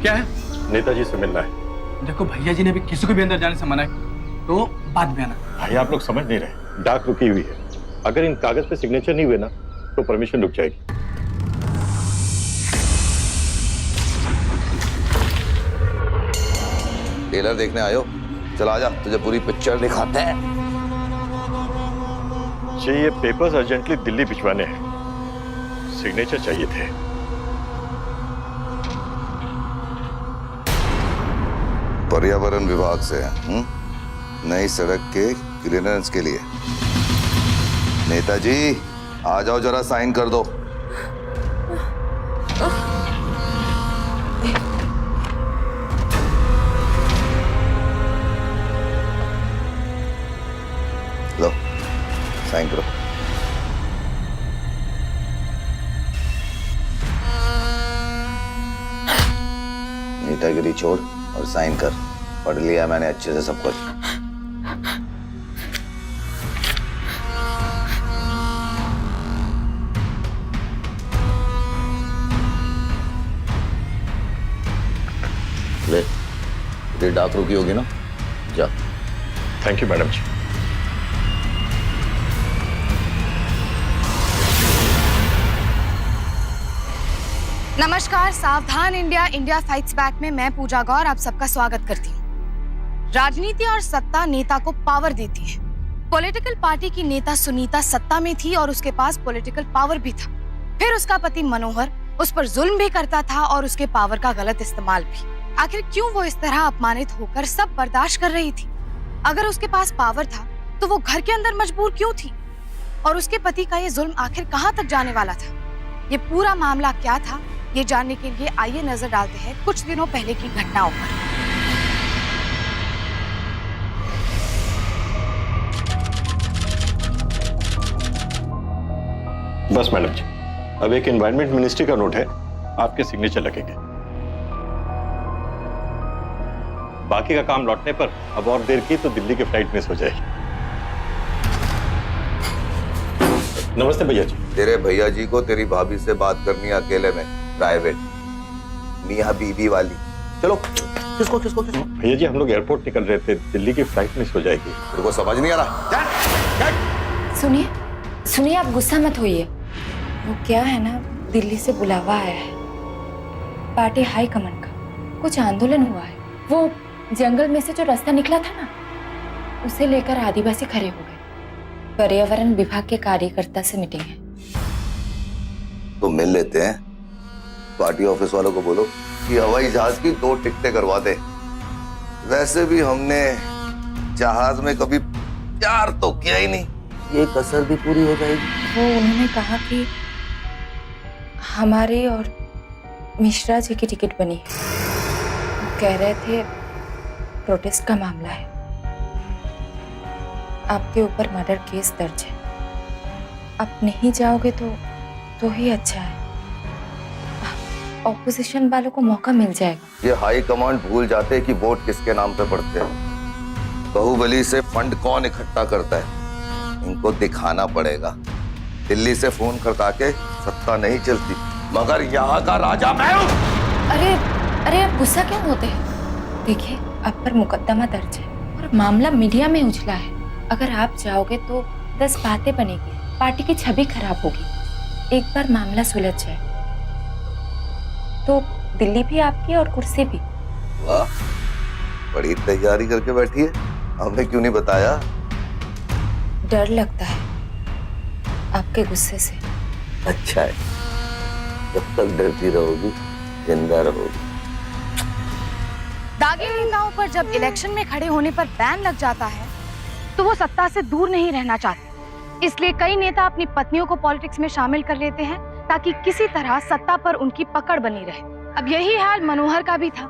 क्या है? नेताजी से मिलना है। देखो भैया जी ने भी किसी को भी अंदर जाने से मना है, तो बाद में आना। भाई आप लोग समझ नहीं रहे, डाक रुकी हुई है। अगर इन कागज पे सिग्नेचर नहीं हुए ना तो परमिशन रुक जाएगी। ट्रेलर देखने आयो? चल आजा, तुझे पूरी पिक्चर दिखाते हैं। ये पेपर्स अर्जेंटली दिल्ली भिजवाने हैं, सिग्नेचर चाहिए थे। पर्यावरण विभाग से नई सड़क के क्लियरेंस के लिए। नेताजी आ जाओ, जरा साइन कर दो। लो साइन करो। नेतागिरी छोड़ और साइन कर। पढ़ लिया मैंने अच्छे से सब कुछ। ले, तेरी डाक रुकी होगी ना, जा। थैंक यू मैडम जी। नमस्कार, सावधान इंडिया, इंडिया फाइट्स बैक में मैं पूजा गौर आप सबका स्वागत करती हूँ। राजनीति और सत्ता नेता को पावर देती है। पॉलिटिकल पार्टी की नेता सुनीता सत्ता में थी और उसके पास पॉलिटिकल पावर भी था। फिर उसका पति मनोहर उस पर जुल्म भी करता था और उसके पावर का गलत इस्तेमाल भी। आखिर क्यों वो इस तरह अपमानित होकर सब बर्दाश्त कर रही थी? अगर उसके पास पावर था तो वो घर के अंदर मजबूर क्यों थी? और उसके पति का ये जुल्म आखिर कहाँ तक जाने वाला था? ये पूरा मामला क्या था, ये जानने के लिए आइए नजर डालते हैं कुछ दिनों पहले की घटनाओं पर। बस मैडम जी, अब एक एनवायरनमेंट मिनिस्ट्री का नोट है, आपके सिग्नेचर लगेंगे। बाकी का काम लौटने पर अब और देर की तो दिल्ली की फ्लाइट मिस हो जाएगी। नमस्ते भैया जी। तेरे भैया जी को तेरी भाभी से बात करनी है अकेले में, प्राइवेट, मियां बीबी वाली। चलो। किसको किसको किसको? भैया जी हम लोग एयरपोर्ट निकल रहे थे, दिल्ली की फ्लाइट मिस हो जाएगी। तेरे को समझ नहीं आ रहा? सुनिए सुनिए, आप गुस्सा मत होइए। वो क्या है ना, दिल्ली से बुलावा आया है पार्टी हाई कमांड का। कुछ आंदोलन हुआ है। वो जंगल में से जो रास्ता निकला था ना, उसे लेकर आदिवासी खड़े हो गए। पर्यावरण विभाग के कार्यकर्ता से मीटिंग है। तो मिल लेते हैं। पार्टी ऑफिस वालों को बोलो कि हवाई जहाज की 2 टिकटें करवा दे। वैसे भी हमने जहाज में कभी प्यार तो किया ही नहीं, ये कसर भी पूरी हो जाएगी। वो उन्होंने कहा कि हमारे और मिश्रा जी की टिकट बनी है। वो कह रहे थे प्रोटेस्ट का मामला है, आपके ऊपर मर्डर केस दर्ज है, आप नहीं जाओगे तो ही अच्छा है। ऑपोजिशन वालों को मौका मिल जाएगा। ये हाई कमांड भूल जाते हैं कि वोट किसके नाम पे पड़ते हैं। बाहुबली से फंड कौन इकट्ठा करता है, इनको दिखाना पड़ेगा। दिल्ली से फोन खड़का के सत्ता नहीं चलती, मगर यहाँ का राजा मैं हूँ। अरे आप गुस्सा क्यों होते हैं? देखिए, आप पर मुकदमा दर्ज है और मामला मीडिया में उछला है। अगर आप जाओगे तो 10 बातें बनेगी, पार्टी की छवि खराब होगी। एक बार मामला सुलझ जाए तो दिल्ली भी आपकी और कुर्सी भी। वाह, बड़ी तैयारी करके बैठी है। हमने क्यों नहीं बताया? डर लगता है आपके गुस्से से। अच्छा है, जब तक डरती रहोगी जिंदा रहोगी। दागी नेताओं पर जब इलेक्शन में खड़े होने पर बैन लग जाता है तो वो सत्ता से दूर नहीं रहना चाहते। इसलिए कई नेता अपनी पत्नियों को पॉलिटिक्स में शामिल कर लेते हैं ताकि किसी तरह सत्ता पर उनकी पकड़ बनी रहे। अब यही हाल मनोहर का भी था।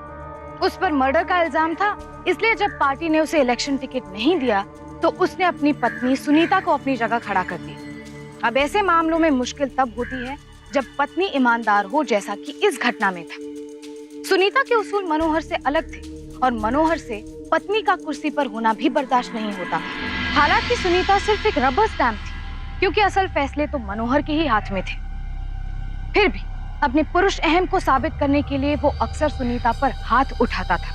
उस पर मर्डर का इल्जाम था, इसलिए जब पार्टी ने उसे इलेक्शन टिकट नहीं दिया तो उसने अपनी पत्नी सुनीता को अपनी जगह खड़ा कर दिया। अब ऐसे मामलों में मुश्किल तब होती है जब पत्नी ईमानदार हो, जैसा कि इस घटना में था। सुनीता के उसूल मनोहर से अलग थे और मनोहर से पत्नी का कुर्सी पर होना भी बर्दाश्त नहीं होता। हालांकि सुनीता सिर्फ एक रबर स्टैंप थी, क्योंकि असल फैसले तो मनोहर के ही हाथ में थे। फिर भी अपने पुरुष अहम को साबित करने के लिए वो अक्सर सुनीता पर हाथ उठाता था,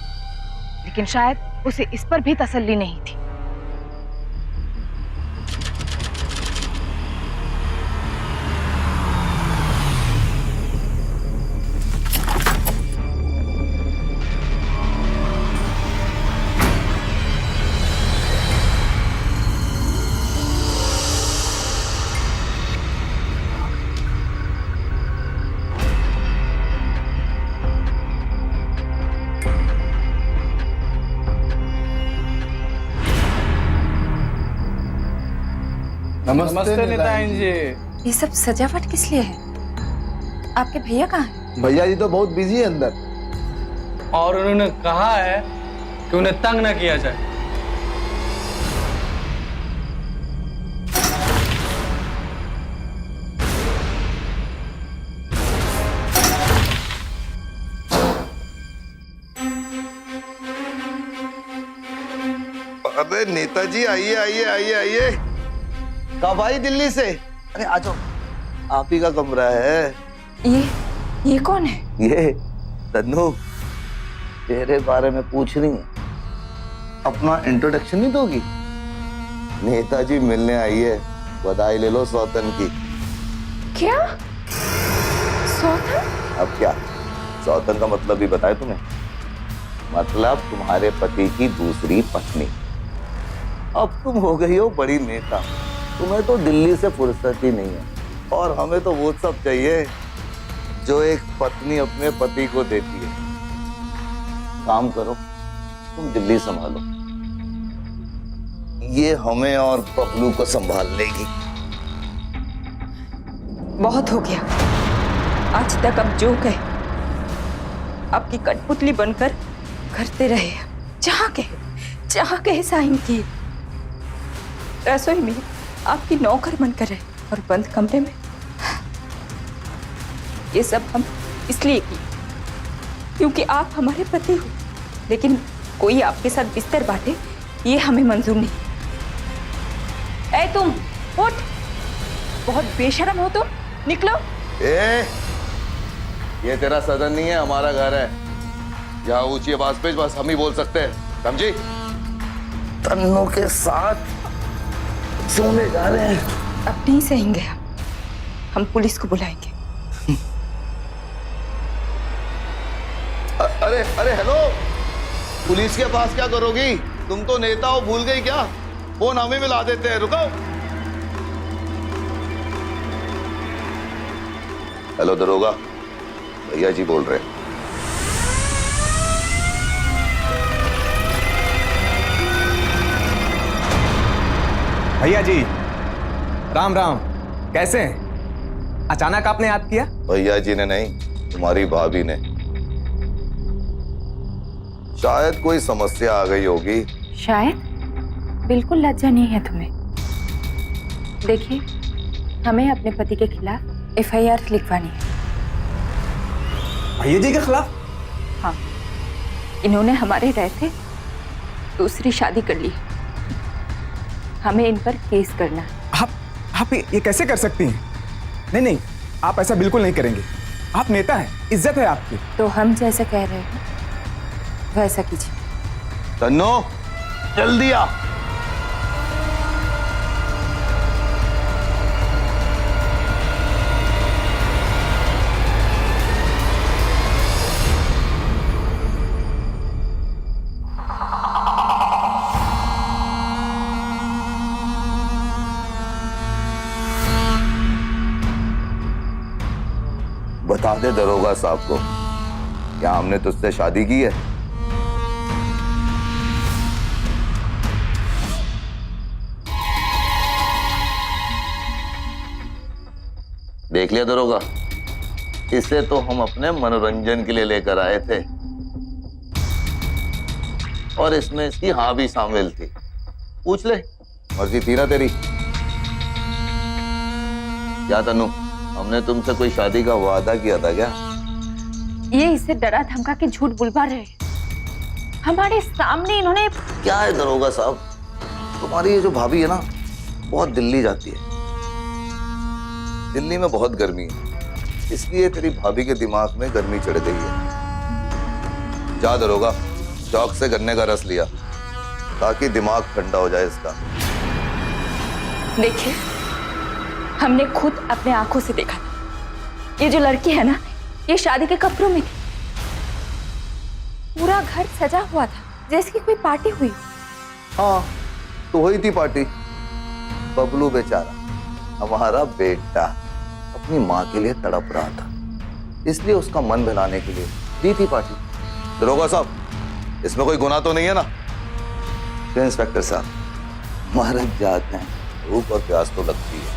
लेकिन शायद उसे इस पर भी तसल्ली नहीं थी। नमस्ते नेताइन जी। ये सब सजावट किस लिए है? आपके भैया कहाँ हैं? भैया जी तो बहुत बिजी है अंदर। और उन्होंने कहा है कि उन्हें तंग न किया जाए। अरे नेताजी आइए आइए आइए आइए। कब आई दिल्ली से? अरे आ जाओ, आप ही का कमरा है। ये कौन है? ये तन्नू तेरे बारे में पूछ रही है। अपना इंट्रोडक्शन नहीं दोगी? नेताजी मिलने आई है, बधाई ले लो सौतन की। क्या? सौतन? अब क्या सौतन का मतलब भी बताए तुम्हें? मतलब तुम्हारे पति की दूसरी पत्नी। अब तुम हो गई हो बड़ी नेता, तुम्हें तो दिल्ली से फुर्सत ही नहीं है। और हमें तो वो सब चाहिए जो एक पत्नी अपने पति को देती है। काम करो, तुम दिल्ली संभालो, ये हमें और बबलू को संभाल लेगी। बहुत हो गया। आज तक अब जो कहे आपकी कठपुतली बनकर करते रहे। जहाँ कहे साइन की। रसोई में आपकी नौकर बनकर रहे और बंद कमरे में। ये सब हम इसलिए की क्योंकि आप हमारे पति हो, लेकिन कोई आपके साथ बिस्तर बांटे ये हमें मंजूर नहीं। ऐ तुम उठ, बहुत बेशर्म हो तुम, निकलो। ये तेरा सदन नहीं है, हमारा घर है। यहाँ ऊंची आवाज पे बस हम ही बोल सकते हैं, समझी? तन्नू के साथ सोने जा रहे हैं। अब नहीं सहेंगे हम पुलिस को बुलाएंगे। अरे अरे हेलो, पुलिस के पास क्या करोगी? तुम तो नेता हो, भूल गई क्या? फोन हमें मिला देते हैं, रुको। हेलो दरोगा, भैया जी बोल रहे हैं। भैया जी राम राम, कैसे हैं? अचानक आपने याद किया? भैया जी ने नहीं, तुम्हारी भाभी ने। शायद कोई समस्या आ गई होगी। शायद? बिल्कुल लज्जा नहीं है तुम्हें। देखिए, हमें अपने पति के खिलाफ FIR लिखवानी है। भैया जी के खिलाफ? हाँ, इन्होंने हमारे रहते दूसरी शादी कर ली। हमें इन पर केस करना है। आप ये कैसे कर सकती हैं? नहीं, आप ऐसा बिल्कुल नहीं करेंगे। आप नेता हैं, इज्जत है आपकी। तो हम जैसा कह रहे हैं वैसा कीजिए। तन्नो जल्दी आ। बता दे दरोगा साहब को, क्या हमने तुझसे शादी की है? देख लिया दरोगा, इसे तो हम अपने मनोरंजन के लिए लेकर आए थे और इसमें इसकी हाँ भी शामिल थी। पूछ ले, मर्जी थी ना तेरी। क्या तन्नू, हमने तुमसे कोई शादी का वादा किया था क्या? ये इसे डरा धमका के झूठ बुलवा रहे हैं। हमारे सामने इन्होंने। क्या है दरोगा साहब, तुम्हारी ये जो भाभी है ना, बहुत दिल्ली जाती है। दिल्ली में बहुत गर्मी है, इसलिए तेरी भाभी के दिमाग में गर्मी चढ़ गई है। जा दरोगा, चौक से गन्ने का रस लिया ताकि दिमाग ठंडा हो जाए इसका। देखिए, हमने खुद अपने आंखों से देखा था। ये जो लड़की है ना, ये शादी के कपड़ों में थी। पूरा घर सजा हुआ था जैसे कि कोई पार्टी हुई। हाँ, तो हुई थी पार्टी। बबलू बेचारा, हमारा बेटा, अपनी माँ के लिए तड़प रहा था, इसलिए उसका मन बहलाने के लिए दी थी पार्टी। दरोगा साहब, इसमें कोई गुनाह तो नहीं है ना? इंस्पेक्टर साहब, मर जाते हैं, भूख और प्यास तो लगती है।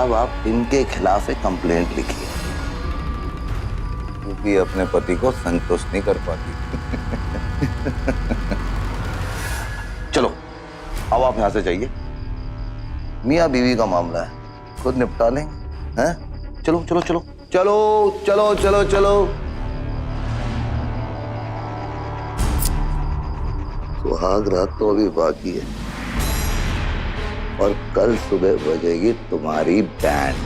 अब आप इनके खिलाफ एक कंप्लेंट लिखिए, क्योंकि अपने पति को संतुष्ट नहीं कर पाती। चलो, अब आप यहां से जाइए। मियाँ बीवी का मामला है, खुद निपटा लेंगे, हैं? चलो चलो चलो चलो चलो चलो चलो। सुहाग रात तो अभी बाकी है और कल सुबह बजेगी तुम्हारी बैंड।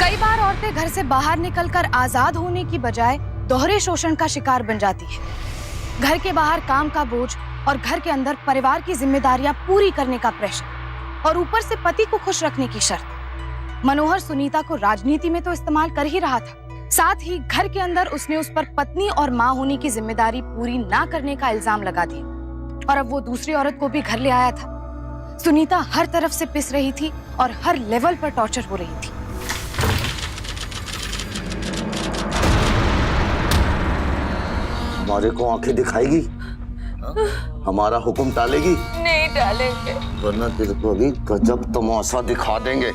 कई बार औरतें घर से बाहर निकलकर आजाद होने की बजाय दोहरे शोषण का शिकार बन जाती है। घर के बाहर काम का बोझ और घर के अंदर परिवार की जिम्मेदारियां पूरी करने का प्रेशर और ऊपर से पति को खुश रखने की शर्त। मनोहर सुनीता को राजनीति में तो इस्तेमाल कर ही रहा था, साथ ही घर के अंदर उसने उस पर पत्नी और मां होने की जिम्मेदारी पूरी ना करने का इल्जाम लगा दिया और अब वो दूसरी औरत को भी घर ले आया था। सुनीता हर तरफ से पिस रही थी और हर लेवल पर टॉर्चर हो रही थी। हमारे को आंखें दिखाएगी, हमारा हुक्म टालेगी? नहीं डालेंगे, वरना तेरे को अभी गजब तमाशा दिखा देंगे।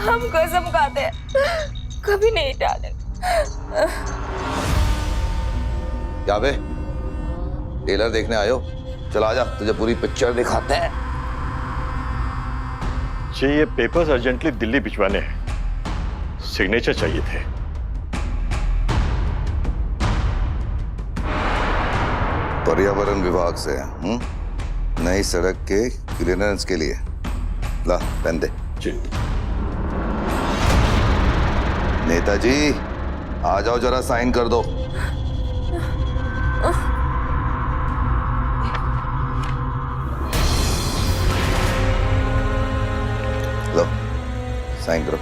हम कसम खाते हैं, कभी नहीं डालेंगे। क्या बे, टेलर देखने आयो? चला जा, तुझे पूरी पिक्चर दिखाते हैं। जी, ये पेपर्स अर्जेंटली दिल्ली भिजवाने हैं, सिग्नेचर चाहिए थे। पर्यावरण विभाग से नई सड़क के क्लियरेंस के लिए। ला, पेन दे। जी। नेताजी, आ जाओ, जरा साइन कर दो। लो, साइन करो।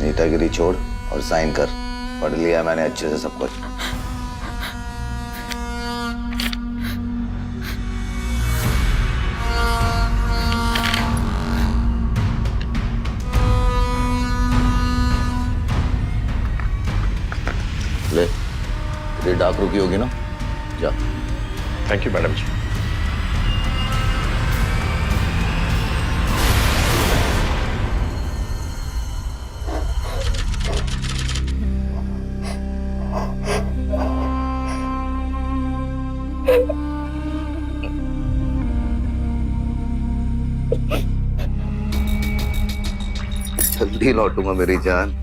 नेतागिरी छोड़ और साइन कर। पढ़ लिया मैंने अच्छे से सब कुछ। ले, ये डाक रुकी होगी ना? जा। थैंक यू मैडम जी। जल्दी लौटूंगा मेरी जान।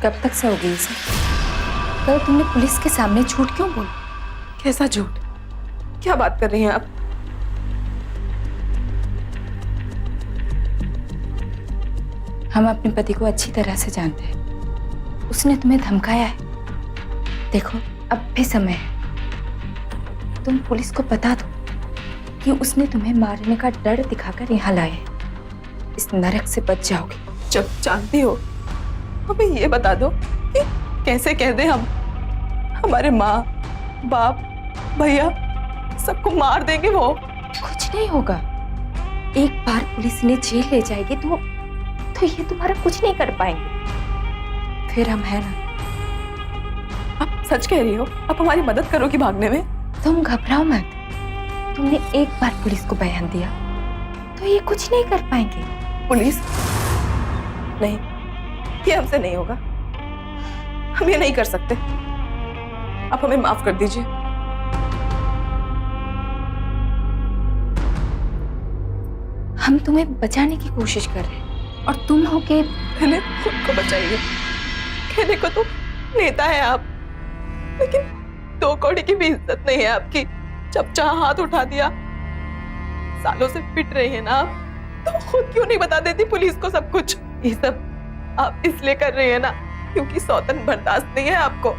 कब तक सहोगी इसे? कल तुमने पुलिस के सामने झूठ क्यों बोला? कैसा झूठ? क्या बात कर रही हैं आप? हम अपने पति को अच्छी तरह से जानते हैं। उसने तुम्हें धमकाया है। देखो, अब भी समय है। तुम पुलिस को बता दो कि उसने तुम्हें मारने का डर दिखाकर यहाँ लाया है। इस नरक से बच जाओगे। जब जानती हो, हमें ये बता दो कि कैसे कह दें हम? हमारे माँ, बाप, भैया सबको मार देंगे वो। कुछ नहीं होगा। एक बार पुलिस इन्हें जेल ले जाएगी तो ये तुम्हारा कुछ नहीं कर पाएंगे। फिर हम है ना। आप सच कह रही हो? आप हमारी मदद करोगी भागने में? तुम घबराओ मत। तुमने एक बार पुलिस को बयान दिया तो ये कुछ नहीं कर पाएंगे। पुलिस नहीं, ये हमसे नहीं होगा। हम ये नहीं कर सकते। आप हमें माफ कर दीजिए। हम तुम्हें बचाने की कोशिश कर रहे हैं और तुम हो के पहले खुद को बचाइए। कहने को तो नेता है आप, लेकिन 2 कौड़ी की भी इज्जत नहीं है आपकी। जब चाह हाथ उठा दिया। सालों से पिट रही है ना आप, तो खुद क्यों नहीं बता देती पुलिस को सब कुछ? ये सब आप इसलिए कर रही है ना क्योंकि सौतन बर्दाश्त नहीं है आपको।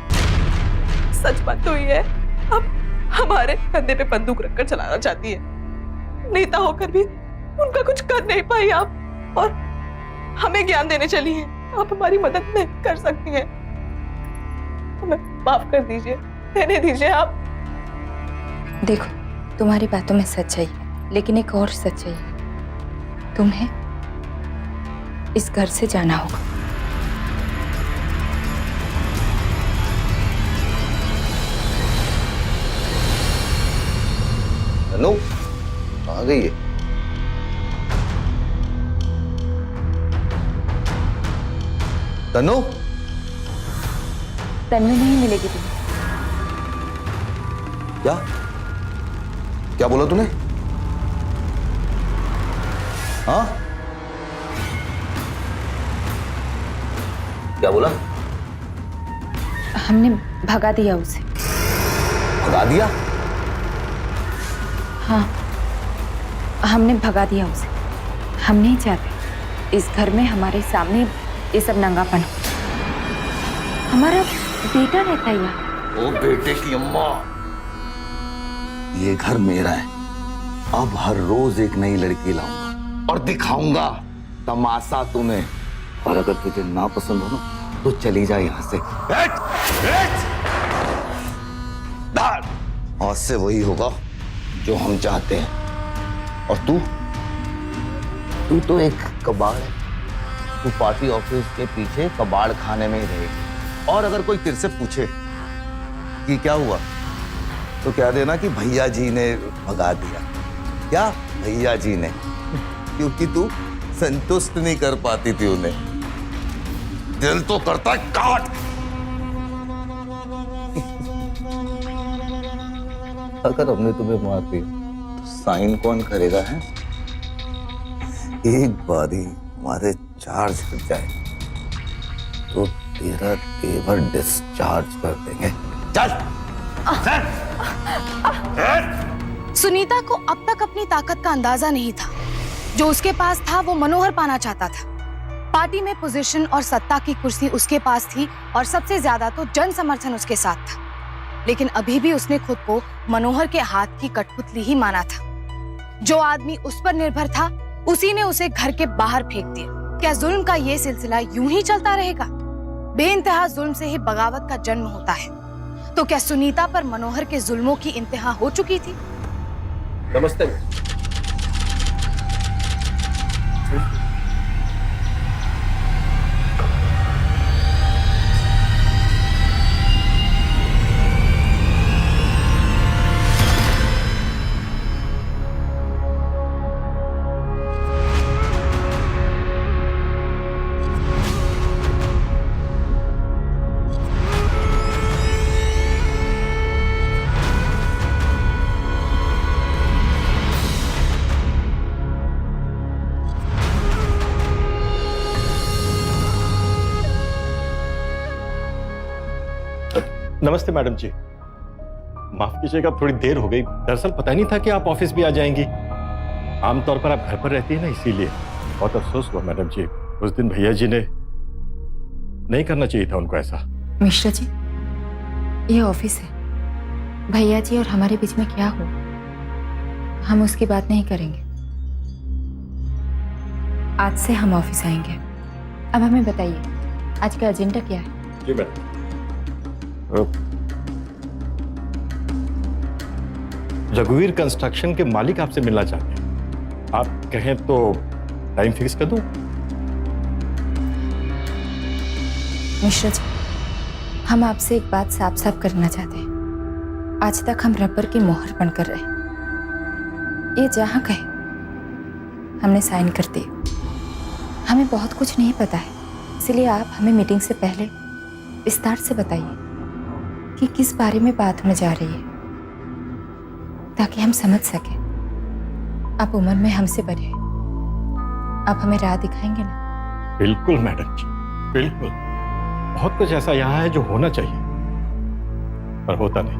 सच बात तो ये है, आप हमारे कंधे पे बंदूक रखकर चलाना चाहती है। नेता होकर भी उनका कुछ कर नहीं पाई आप, और हमें ज्ञान देने चली हैं। आप हमारी मदद नहीं कर सकती हैं। हमें माफ कर दीजिए, रहने दीजिए आप। देखो, तुम्हारी बातों में सच्चाई है, लेकिन एक और सच्चाई है। तुम्हें इस घर से जाना होगा। तनु कहाँ गई है? तनु तन्वी नहीं मिलेगी तुम्हें। क्या क्या बोला तूने? हाँ, क्या बोला? हमने भगा दिया उसे। भगा दिया? हाँ, हमने भगा दिया उसे। हम नहीं चाहते इस घर में हमारे सामने ये सब नंगापन हो। हमारा बेटा रहता है यहाँ। ओ बेटे की अम्मा, ये घर मेरा है। अब हर रोज एक नई लड़की लाऊंगा और दिखाऊंगा तमाशा तुम्हें। और अगर तुझे ना पसंद हो ना तो चली जा यहाँ से। आज से वही होगा जो हम चाहते हैं। और तू तो एक कबाड़ है। तू पार्टी ऑफिस के पीछे कबाड़ खाने में ही रहेगी। और अगर कोई तेरे से पूछे कि क्या हुआ, तो कह देना कि भैया जी ने भगा दिया। क्या भैया जी ने? क्योंकि तू संतुष्ट नहीं कर पाती थी उन्हें। दिल तो करता है काट। अगर हमने तुम्हें मार दिया तो साइन कौन करेगा? है एक बार ही हमारे चार्ज कर जाए तो तेरा तेवर डिस्चार्ज कर देंगे। चल। सुनीता को अब तक अपनी ताकत का अंदाजा नहीं था। जो उसके पास था वो मनोहर पाना चाहता था। पार्टी में पोजीशन और सत्ता की कुर्सी उसके पास थी और सबसे ज्यादा तो जन समर्थन उसके साथ था। लेकिन अभी भी उसने खुद को मनोहर के हाथ की कठपुतली ही माना था। जो आदमी उस पर निर्भर था उसी ने उसे घर के बाहर फेंक दिया। क्या जुल्म का ये सिलसिला यूं ही चलता रहेगा? बेइंतहा जुल्म से ही बगावत का जन्म होता है। तो क्या सुनीता पर मनोहर के जुल्मों की इंतहा हो चुकी थी? नमस्ते। नमस्ते मैडम जी, माफ कीजिएगा थोड़ी देर हो गई। दरअसल पता नहीं था कि आप ऑफिस भी आ जाएंगी। आमतौर पर आप घर पर रहती है ना, इसीलिए बहुत अफसोस हुआ मैडम जी। उस दिन भैया जी ने नहीं करना चाहिए था उनको ऐसा। मिश्रा जी, ये ऑफिस है। भैया जी और हमारे बीच में क्या हो, हम उसकी बात नहीं करेंगे। आज से हम ऑफिस आएंगे। अब हमें बताइए आज का एजेंडा क्या है? जी मैडम। रघुवीर कंस्ट्रक्शन के मालिक आपसे मिलना चाहते हैं। आप कहें तो टाइम फिक्स कर दूं? मिश्रा जी, हम आपसे एक बात साफ साफ करना चाहते हैं। आज तक हम रबर की मोहर बनकर रहे। ये जहां कहे हमने साइन कर दिए। हमें बहुत कुछ नहीं पता है, इसलिए आप हमें मीटिंग से पहले विस्तार से बताइए कि किस बारे में बात होने जा रही है, ताकि हम समझ सकें। आप उम्र में हमसे बड़े हैं, आप हमें राह दिखाएंगे ना? बिल्कुल मैडम जी, बिल्कुल। बहुत कुछ ऐसा यहाँ है जो होना चाहिए, पर होता नहीं,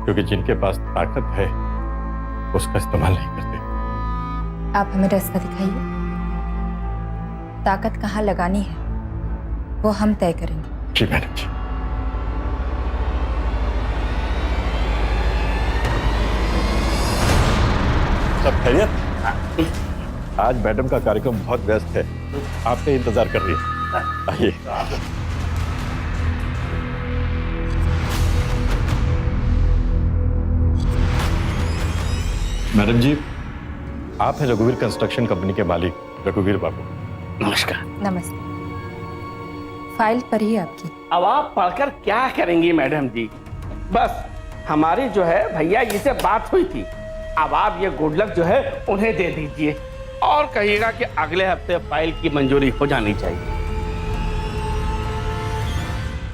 क्योंकि जिनके पास ताकत है उसका इस्तेमाल नहीं करते। आप हमें रास्ता दिखाइए। ताकत कहाँ लगानी है वो हम तय करेंगे। जी मैडम जी। सब खैरियत? आज मैडम का कार्यक्रम बहुत व्यस्त है, आपका इंतजार कर रही है। आइए। मैडम जी, आप हैं रघुवीर कंस्ट्रक्शन कंपनी के मालिक रघुवीर बाबू। नमस्कार। नमस्ते। फाइल पर ही आपकी। अब आप पढ़कर क्या करेंगी मैडम जी? बस हमारी जो है भैया जी से बात हुई थी, अब आप ये गुड लक जो है उन्हें दे दीजिए और कहिएगा कि अगले हफ्ते फाइल की मंजूरी हो जानी चाहिए।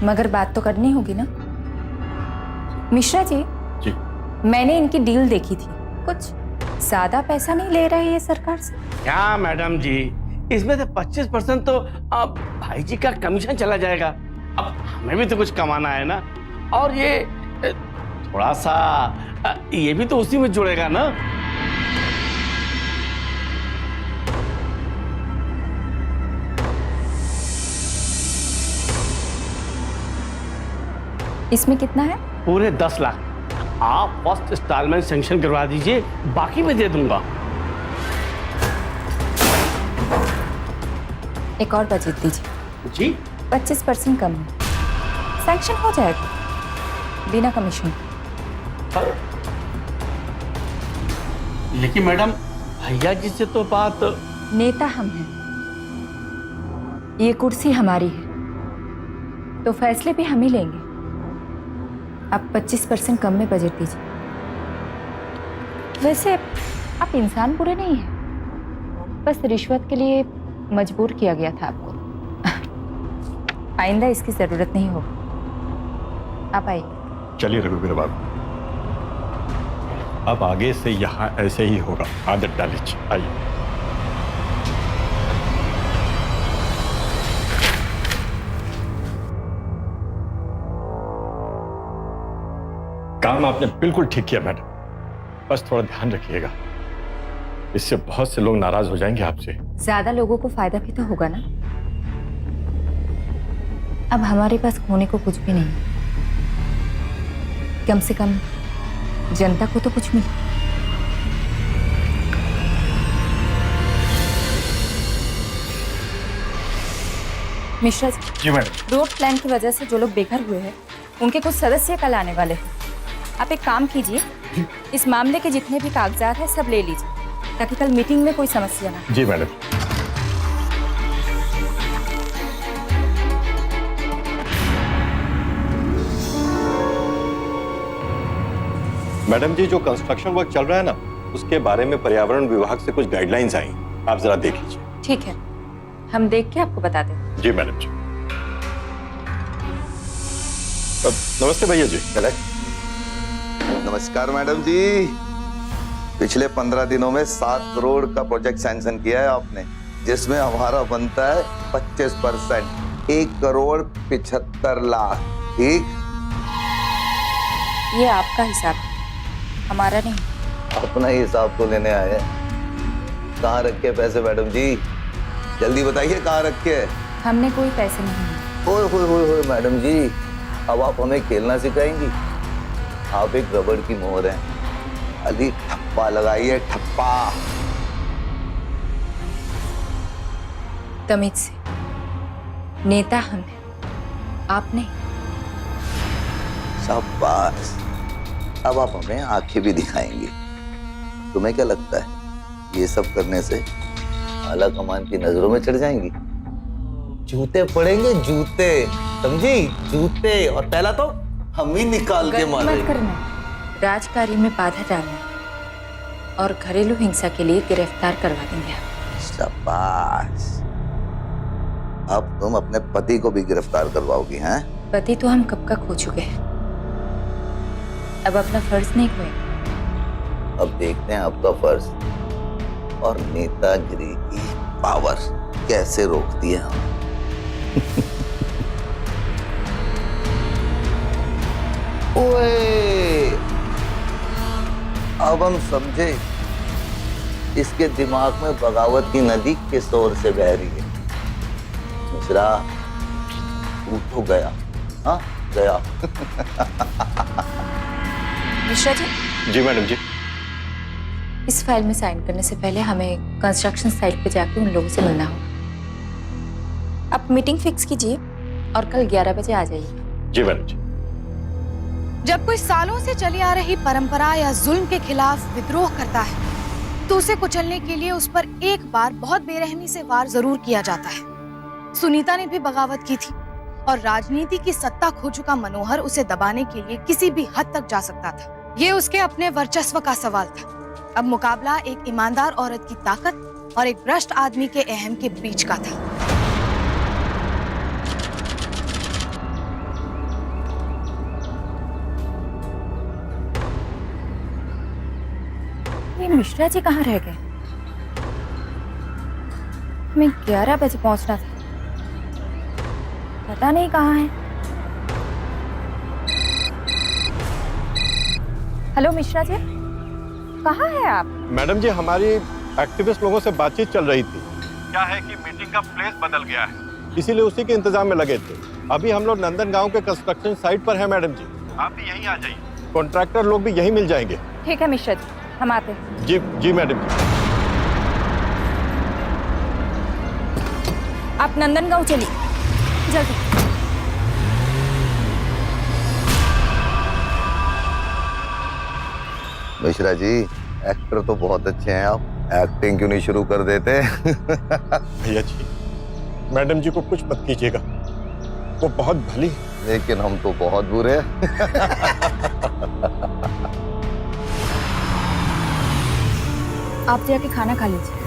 मगर बात तो करनी होगी ना मिश्रा जी? जी। मैंने इनकी डील देखी थी, कुछ ज्यादा पैसा नहीं ले रही है सरकार से। क्या मैडम जी, इसमें से 25% तो अब भाई जी का कमीशन चला जाएगा। अब हमें भी तो कुछ कमाना है ना, और ये थोड़ा सा ये भी तो उसी में जुड़ेगा ना। इसमें कितना है? पूरे 10 लाख। आप फर्स्ट इंस्टॉलमेंट सैंक्शन करवा दीजिए, बाकी मैं दे दूंगा। एक और बजट दीजिए। जी। 25% कम है, सैंक्शन हो जाएगा बिना कमीशन। लेकिन मैडम भैया जी से तो बात। नेता हम हैं, ये कुर्सी हमारी है, तो फैसले भी हम ही लेंगे। आप 25% कम में बजट दीजिए। वैसे आप इंसान बुरे नहीं हैं, बस रिश्वत के लिए मजबूर किया गया था आपको। आइंदा इसकी जरूरत नहीं होगी। आप आइए। चलिए रघुवीर बाबू, अब आगे से यहाँ ऐसे ही होगा, आदत डालिए। आइए। काम आपने बिल्कुल ठीक किया मैडम, बस थोड़ा ध्यान रखिएगा, इससे बहुत से लोग नाराज हो जाएंगे आपसे। ज्यादा लोगों को फायदा भी तो होगा ना। अब हमारे पास खोने को कुछ भी नहीं, कम से कम जनता को तो कुछ मिले। Mishra ji madam. Road plan की वजह से जो लोग बेघर हुए हैं उनके कुछ सदस्य कल आने वाले हैं। आप एक काम कीजिए, इस मामले के जितने भी कागजात हैं सब ले लीजिए, ताकि कल मीटिंग में कोई समस्या ना। जी मैडम। मैडम जी, जो कंस्ट्रक्शन वर्क चल रहा है ना, उसके बारे में पर्यावरण विभाग से कुछ गाइडलाइंस आई, आप जरा देख लीजिए। ठीक है, हम देख के आपको बता दें। जी मैडम जी। नमस्ते भैया जी। नमस्कार मैडम जी। पिछले 15 दिनों में 7 करोड़ का प्रोजेक्ट सैंक्शन किया है आपने, जिसमें हमारा बनता है 25%, 1,75,00,000। ठीक? ये आपका हिसाब है, हमारा नहीं। अपना ही हिसाब तो लेने आए हैं। कहाँ रखे पैसे मैडम जी? जल्दी बताइए कहाँ रखे। हमने कोई पैसे नहीं लिए। ओए होए होए होए मैडम जी, अब आप हमें खेलना सिखाएंगी? आप एक रबड़ की मोहर हैं, अली ठप्पा लगाइए, ठप्पा। तमीज से, नेता हम हैं, आप नहीं। शाबाश, अब आप हमें आंखें भी दिखाएंगी। तुम्हें क्या लगता है ये सब करने से आला कमान की नजरों में चढ़ जाएंगी? जूते पड़ेंगे, जूते, समझी? जूते, और पहला तो हम ही निकाल के गलती मत मारेंगे। करना, राजकार्य में बाधा डालना और घरेलू हिंसा के लिए गिरफ्तार करवा देंगे आप। शाबाश। अब तुम अपने पति को भी गिरफ्तार करवाओगी, हैं? पति तो हम कब का खो चुके हैं, अब अपना फर्ज नहीं खोएंगे। अब देखते हैं आपका फर्ज और नेतागिरी की पावर कैसे रोकती है हम। ओए, अब हम समझे इसके दिमाग में बगावत की नदी किस ओर से बह रही है। मिश्रा, तू तो गया, हाँ गया। मिश्रा जी। जी मैडम जी। इस फाइल में साइन करने से पहले हमें कंस्ट्रक्शन साइट पे जाके उन लोगों से मिलना होगा। आप मीटिंग फिक्स कीजिए और कल 11 बजे आ जाइए। जी मैडम जी। जब कोई सालों से चली आ रही परंपरा या जुल्म के खिलाफ विद्रोह करता है तो उसे कुचलने के लिए उस पर एक बार बहुत बेरहमी से वार जरूर किया जाता है। सुनीता ने भी बगावत की थी और राजनीति की सत्ता खो चुका मनोहर उसे दबाने के लिए किसी भी हद तक जा सकता था। ये उसके अपने वर्चस्व का सवाल था। अब मुकाबला एक ईमानदार औरत की ताकत और एक भ्रष्ट आदमी के अहम के बीच का था। ये मिश्रा जी कहाँ रह गए? हमें 11 बजे पहुंचना था, पता नहीं कहाँ है। हेलो मिश्रा जी, कहाँ हैं आप? मैडम जी, हमारी एक्टिविस्ट लोगों से बातचीत चल रही थी। क्या है कि मीटिंग का प्लेस बदल गया है, इसीलिए उसी के इंतजाम में लगे थे। अभी हम लोग नंदन गांव के कंस्ट्रक्शन साइट पर हैं मैडम जी। आप भी यहीं आ जाइए, कॉन्ट्रैक्टर लोग भी यहीं मिल जाएंगे। ठीक है मिश्रा जी, हम आते हैं। जी जी मैडम जी। आप नंदन गांव चलिए जल्दी। मिश्रा जी, एक्टर तो बहुत अच्छे हैं आप, एक्टिंग क्यों नहीं शुरू कर देते? भैया जी, मैडम जी को कुछ मत कीजिएगा, वो बहुत भली, लेकिन हम तो बहुत बुरे हैं। आप जाके खाना खा लीजिए।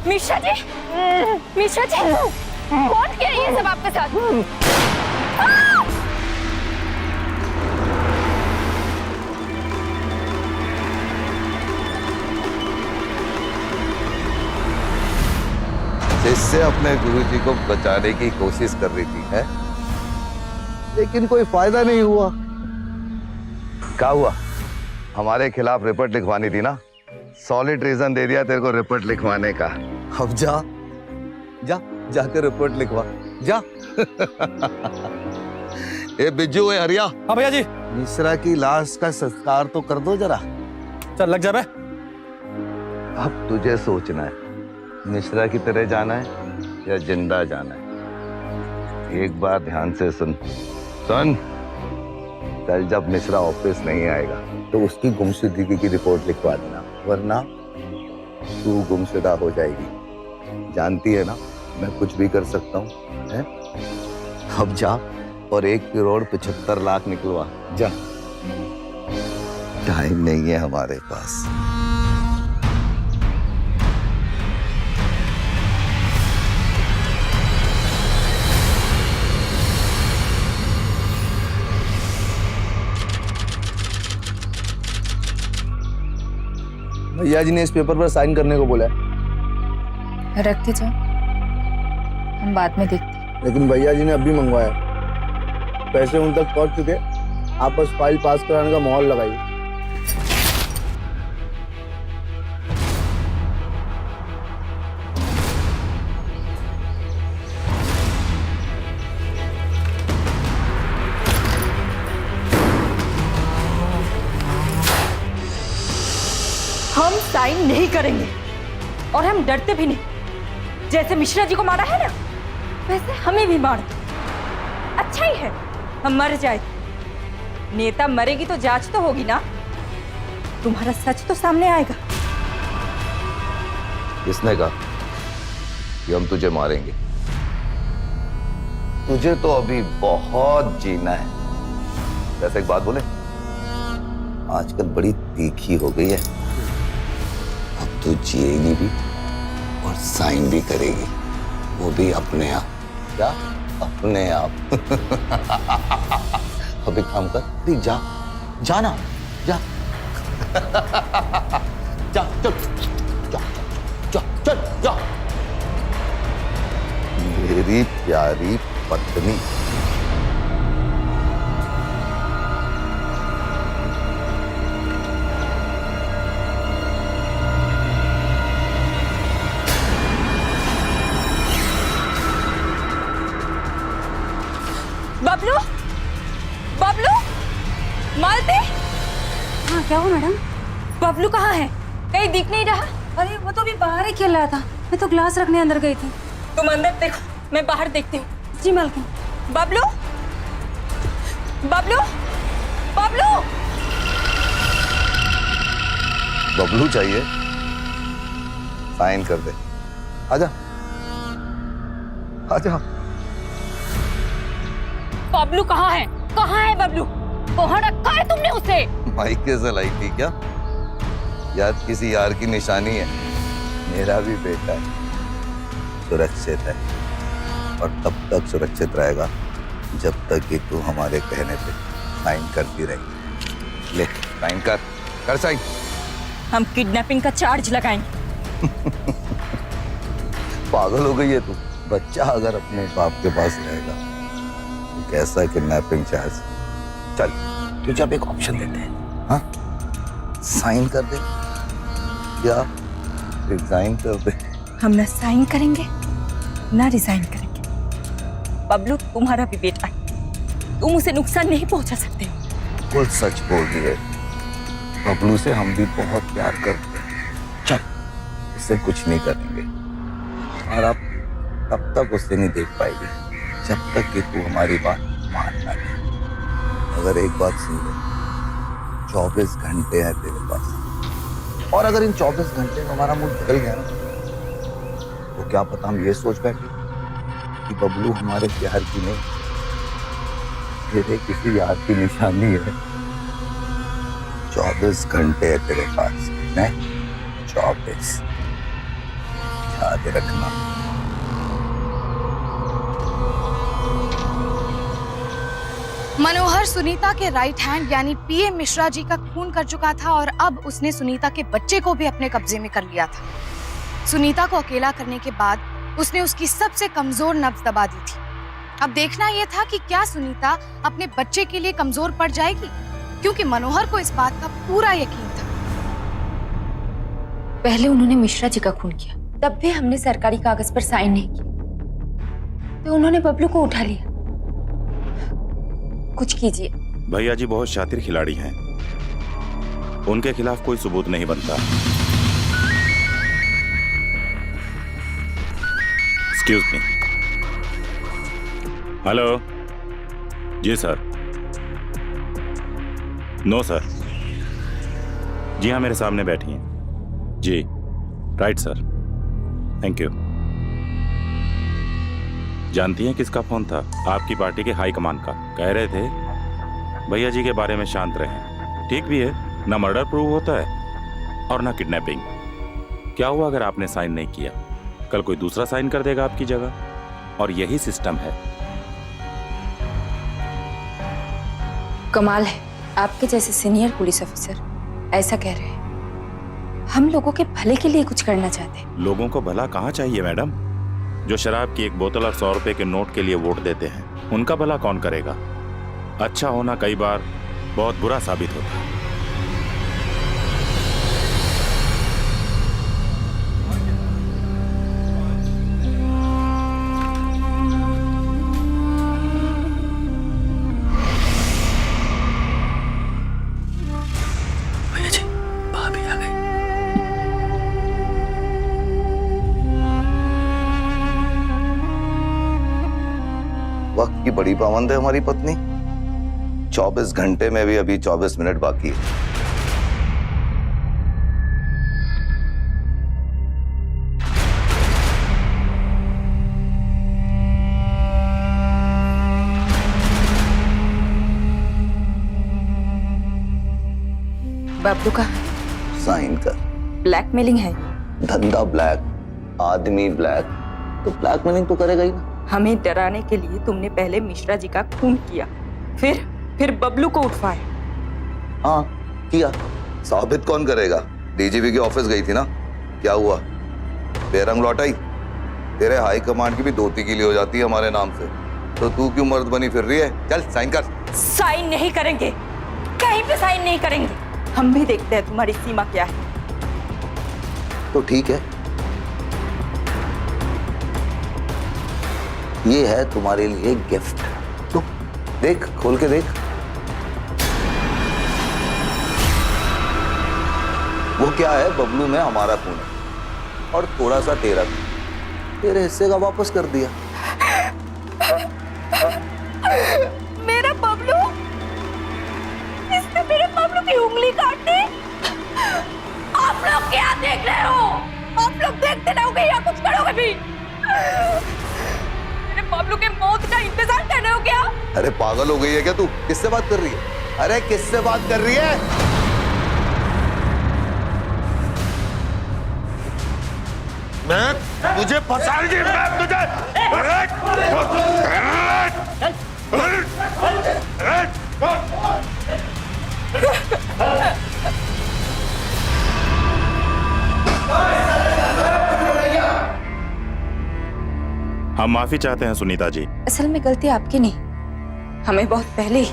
मिश्रा जी, मिश्रा जी, कौन किया ये सब आपके साथ? इससे अपने गुरुजी को बचाने की कोशिश कर रही थी, है? लेकिन कोई फायदा नहीं हुआ। क्या हुआ? हमारे खिलाफ रिपोर्ट लिखवानी थी ना, सॉलिड रीजन दे दिया तेरे को रिपोर्ट लिखवाने का। अब जा जा जाकर रिपोर्ट लिखवा जा। ए बिज्जू, ए हरिया। हाँ भैया जी। मिश्रा की लाश का संस्कार तो कर दो जरा। चल लग जा बे। अब तुझे सोचना है, मिश्रा की तरह जाना है या जिंदा जाना है। एक बार ध्यान से सुन। कल जब मिश्रा ऑफिस नहीं आएगा तो उसकी गुमशुदगी की रिपोर्ट लिखवा देना, वरना तू गुमशुदा हो जाएगी। जानती है ना, मैं कुछ भी कर सकता हूँ, है? अब जा और 1,75,00,000 निकलवा जा। टाइम नहीं है हमारे पास। भैया जी ने इस पेपर पर साइन करने को बोला है। रखते जाओ, हम बाद में देखते हैं। लेकिन भैया जी ने अभी मंगवाया, पैसे उन तक पहुंच चुके, आप बस फाइल पास कराने का माहौल लगाइए। साइन नहीं करेंगे और हम डरते भी नहीं। जैसे मिश्रा जी को मारा है ना, वैसे हमें भी मार दो। अच्छा ही है हम मर जाए। नेता मरेगी तो जांच तो होगी ना, तुम्हारा सच तो सामने आएगा। किसने कहा कि हम तुझे मारेंगे? तुझे तो अभी बहुत जीना है। वैसे एक बात बोले, आजकल बड़ी तीखी हो गई है। अब तू जिएगी भी और साइन भी करेगी, वो भी अपने आप। क्या? अपने आप। अभी काम कर, अभी जा, जाना, जा। जा, चल, जा, जा, चल, जा। मेरी प्यारी पत्नी। बबलू, बबलू, मालती। हाँ क्या हुआ मैडम? बबलू कहाँ है? कहीं दिख नहीं रहा। अरे वो तो अभी बाहर ही खेल रहा था, मैं तो ग्लास रखने अंदर गई थी। तुम अंदर देखो, मैं बाहर देखती हूँ। जी मालकिन। बबलू, बबलू, बबलू। बबलू चाहिए? साइन कर दे। आजा, आजा। बबलू कहाँ है? कहाँ है बबलू? कहाँ रखा है तुमने उसे? मायके से लाई थी क्या? याद किसी यार की निशानी है। मेरा भी बेटा है, सुरक्षित है और तब तक सुरक्षित रहेगा जब तक कि तू हमारे कहने पे साइन करती रहेगी। ले साइन कर, कर साइन। हम किडनैपिंग का चार्ज लगाएंगे। पागल हो गई है तू? बच्चा अगर अपने बाप के पास रहेगा तो कैसा किडनैपिंग चार्ज? चल तुझे अब एक ऑप्शन देते हैं। हाँ, साइन कर दे या रिजाइन कर दे। हम ना साइन करेंगे ना रिजाइन करेंगे। बबलू तुम्हारा भी बेटा है, तुम उसे नुकसान नहीं पहुंचा सकते। बिल्कुल सच बोल रही है। बबलू से हम भी बहुत प्यार करते हैं। चल उससे कुछ नहीं करेंगे और अब तब तक उससे नहीं देख पाएगी जब तक कि तू हमारी बात मान ना ले। अगर एक बात सुन ले, 24 घंटे हैं तेरे पास, और अगर इन 24 घंटे में हमारा मूड बदल गया ना तो क्या पता हम ये सोच बैठे कि बबलू हमारे प्यार की नहीं, तेरे किसी यार की निशानी है। 24 घंटे है तेरे पास, नहीं 24। याद रखना। मनोहर सुनीता के राइट हैंड यानी पीए मिश्रा जी का खून कर चुका था और अब उसने सुनीता के बच्चे को भी अपने कब्जे में कर लिया था। सुनीता को अकेला करने के बाद उसने उसकी सबसे कमजोर नब्ज दबा दी थी। अब देखना यह था कि क्या सुनीता अपने बच्चे के लिए कमजोर पड़ जाएगी, क्योंकि मनोहर को इस बात का पूरा यकीन था। पहले उन्होंने मिश्रा जी का खून किया, तब भी हमने सरकारी कागज पर साइन नहीं किया, तो उन्होंने बबलू को उठा लिया। कुछ कीजिए। भैया जी बहुत शातिर खिलाड़ी हैं, उनके खिलाफ कोई सबूत नहीं बनता। Excuse me. हेलो जी सर। No sir. जी हाँ, मेरे सामने बैठी हैं। जी राइट सर, थैंक यू। जानती हैं किसका फोन था? आपकी पार्टी के हाई कमान का। कह रहे थे भैया जी के बारे में शांत रहें। ठीक भी है, ना मर्डर प्रूव होता है और ना किडनैपिंग। क्या हुआ अगर आपने साइन नहीं किया? कल कोई दूसरा साइन कर देगा आपकी जगह, और यही सिस्टम है। कमाल है, आपके जैसे सीनियर पुलिस ऑफिसर ऐसा कह रहे हैं। हम लोगों के भले के लिए कुछ करना चाहते हैं। लोगों को भला कहाँ चाहिए मैडम? जो शराब की एक बोतल और 100 रुपए के नोट के लिए वोट देते हैं, उनका भला कौन करेगा? अच्छा होना कई बार बहुत बुरा साबित होता है। भैया जी, भाभी आ गई। की बड़ी पाबंद है हमारी पत्नी। 24 घंटे में भी अभी 24 मिनट बाकी है। बबलू का साइन कर। ब्लैकमेलिंग है। धंधा ब्लैक, आदमी ब्लैक, तो ब्लैकमेलिंग तो करेगा ही ना। हमें डराने के लिए तुमने पहले मिश्रा जी का खून किया, फिर बबलू को उठवाया। हाँ किया, साबित कौन करेगा? डीजीपी के ऑफिस गई थी ना, क्या हुआ? बेरंग लौटाई? तेरे हाई कमांड की भी धोती गीली हो जाती है हमारे नाम से, तो तू क्यों मर्द बनी फिर रही है? चल साइन कर। साइन नहीं करेंगे, कहीं पे साइन नहीं करेंगे। हम भी देखते हैं तुम्हारी सीमा क्या है। तो ठीक है, ये है तुम्हारे लिए गिफ्ट। तो देख, खोल के देख। वो क्या है? बबलू में हमारा खून है और थोड़ा सा तेरा भी। तेरे हिस्से का वापस कर दिया। मेरा बबलू, इसने मेरे बबलू की उंगली काट दी। आप लोग क्या देख रहे हो? आप लोग देखते रहोगे या कुछ करोगे भी? मेरे बबलू के मौत का इंतजार कर रहे हो क्या? अरे पागल हो गई है क्या तू? किससे बात कर रही है? अरे किससे बात कर रही है? मैं तुझे फंसाऊंगी, मैं तुझे। हम माफी चाहते हैं सुनीता जी। असल में गलती आपकी नहीं, हमें बहुत पहले ही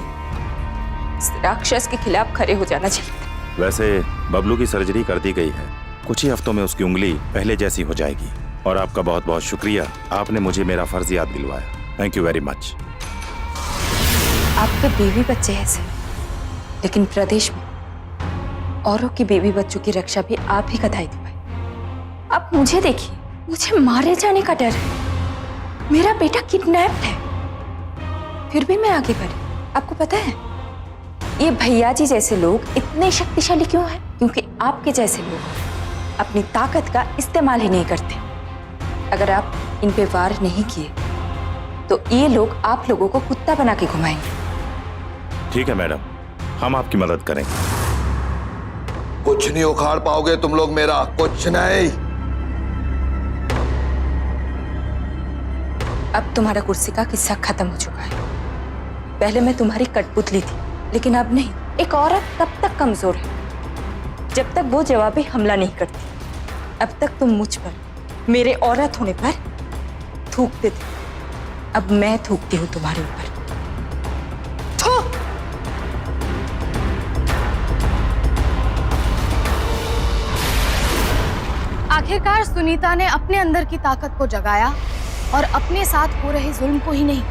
इस राक्षस के खिलाफ खड़े हो जाना चाहिए। वैसे बबलू की सर्जरी कर दी गई है, कुछ ही हफ्तों में उसकी उंगली पहले जैसी हो जाएगी। और आपका बहुत बहुत शुक्रिया, आपने मुझे मेरा फर्ज याद दिलवाया। Thank you very much. आपके बीवी बच्चे हैं सर, लेकिन प्रदेश में औरों की बीवी बच्चों की रक्षा भी आप ही का दायित्व है। आप मुझे देखिए, मुझे मारे जाने का डर है। मेरा बेटा किडनैप्ड है, फिर भी मैं आगे बढ़ी। आपको पता है ये भैया जी जैसे लोग इतने शक्तिशाली क्यों हैं? क्योंकि आपके जैसे लोग अपनी ताकत का इस्तेमाल ही नहीं करते। अगर आप इन पे वार नहीं किए तो ये लोग आप लोगों को कुत्ता बना के घुमाएंगे। ठीक है मैडम, हम आपकी मदद करेंगे। कुछ नहीं उखाड़ पाओगे तुम लोग मेरा, कुछ नहीं। अब तुम्हारा कुर्सी का किस्सा खत्म हो चुका है। पहले मैं तुम्हारी कठपुतली थी, लेकिन अब नहीं। एक औरत तब तक कमजोर है जब तक वो जवाबी हमला नहीं करती। अब तक तुम मुझ पर, मेरे औरत होने पर थूकते थे, अब मैं थूकती हूँ तुम्हारे ऊपर। आखिरकार सुनीता ने अपने अंदर की ताकत को जगाया और अपने साथ हो रहे जुल्म को ही नहीं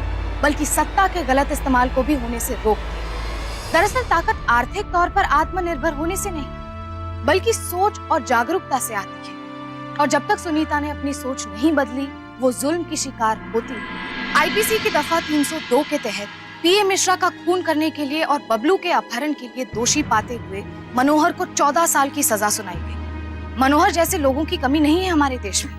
बल्कि सत्ता के गलत इस्तेमाल को भी होने से रोक दिया। दरअसल ताकत आर्थिक तौर पर आत्मनिर्भर होने से नहीं बल्कि सोच और जागरूकता से आती है। और जब तक सुनीता ने अपनी सोच नहीं बदली, वो जुल्म की शिकार होती रही। आईपीसी की दफा 302 के तहत पीए मिश्रा का खून करने के लिए और बबलू के अपहरण के लिए दोषी पाते हुए मनोहर को 14 साल की सजा सुनाई गई। मनोहर जैसे लोगों की कमी नहीं है हमारे देश में,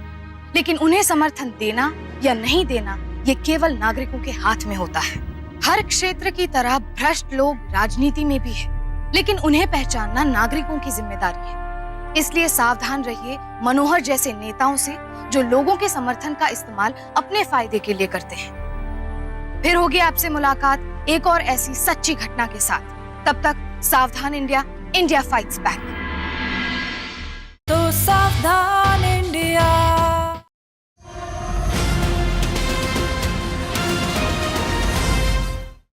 लेकिन उन्हें समर्थन देना या नहीं देना ये केवल नागरिकों के हाथ में होता है। हर क्षेत्र की तरह भ्रष्ट लोग राजनीति में भी है, लेकिन उन्हें पहचानना नागरिकों की जिम्मेदारी है। इसलिए सावधान रहिए मनोहर जैसे नेताओं से जो लोगों के समर्थन का इस्तेमाल अपने फायदे के लिए करते हैं। फिर होगी आपसे मुलाकात एक और ऐसी सच्ची घटना के साथ। तब तक सावधान इंडिया, इंडिया फाइट्स बैक। तो सावधान